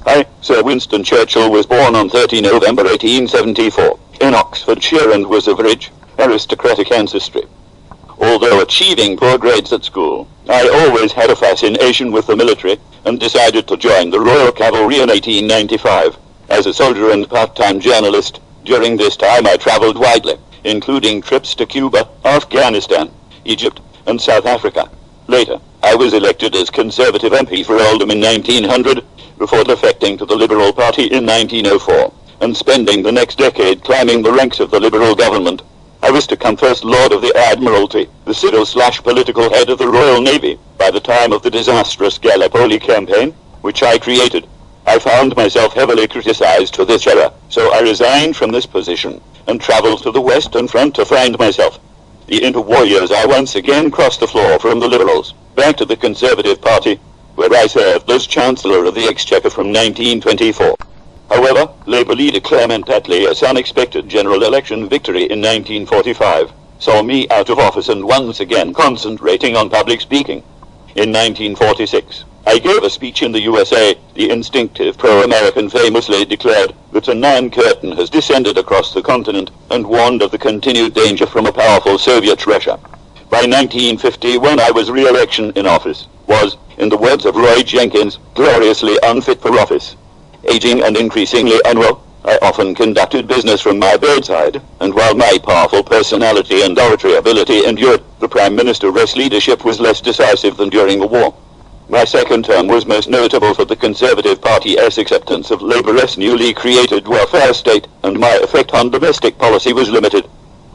I, Sir Winston Churchill, was born on 30 November 1874 in Oxfordshire and was of rich, aristocratic ancestry. Although achieving poor grades at school, I always had a fascination with the military and decided to join the Royal Cavalry in 1895 as a soldier and part-time journalist. During this time I traveled widely, including trips to Cuba, Afghanistan, Egypt, and South Africa. Later, I was elected as Conservative MP for Oldham in 1900, before defecting to the Liberal Party in 1904, and spending the next decade climbing the ranks of the Liberal government. I was to come First Lord of the Admiralty, the civil/political head of the Royal Navy, by the time of the disastrous Gallipoli campaign, which I created. I found myself heavily criticized for this error, so I resigned from this position and traveled to the Western Front to find myself. The interwar years I once again crossed the floor from the Liberals, back to the Conservative Party, where I served as Chancellor of the Exchequer from 1924. However, Labour leader Clement Attlee's unexpected general election victory in 1945 saw me out of office and once again concentrating on public speaking. In 1946, I gave a speech in the USA. The instinctive pro-American famously declared that an Iron Curtain has descended across the continent and warned of the continued danger from a powerful Soviet Russia. By 1950, when I was re-election in office, was, in the words of Roy Jenkins, gloriously unfit for office. Aging and increasingly unwell, I often conducted business from my bedside, and while my powerful personality and oratory ability endured, the Prime Minister's leadership was less decisive than during the war. My second term was most notable for the Conservative Party's acceptance of Labour's newly created welfare state, and my effect on domestic policy was limited.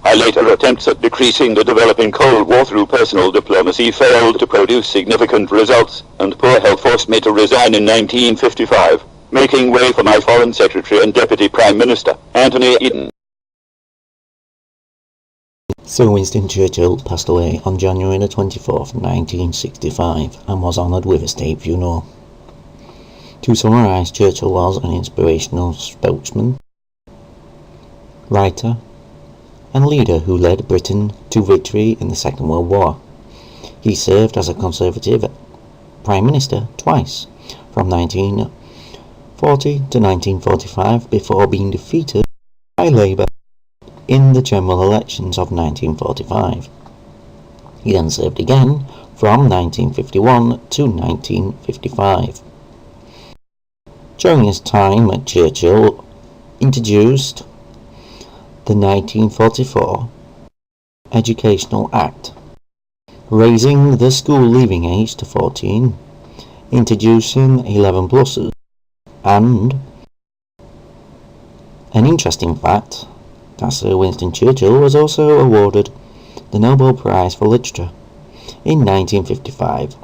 My later attempts at decreasing the developing Cold War through personal diplomacy failed to produce significant results, and poor health forced me to resign in 1955, making way for my Foreign Secretary and Deputy Prime Minister, Anthony Eden. Sir Winston Churchill passed away on January the 24th, 1965, and was honoured with a state funeral. To summarise, Churchill was an inspirational spokesman, writer, and leader who led Britain to victory in the Second World War. He served as a Conservative Prime Minister twice, from 1940 to 1945, before being defeated by Labour in the general elections of 1945. He then served again from 1951 to 1955. During his time, Churchill introduced the 1944 Educational Act, raising the school leaving age to 14, introducing 11 pluses, and an interesting fact that Sir Winston Churchill was also awarded the Nobel Prize for Literature in 1955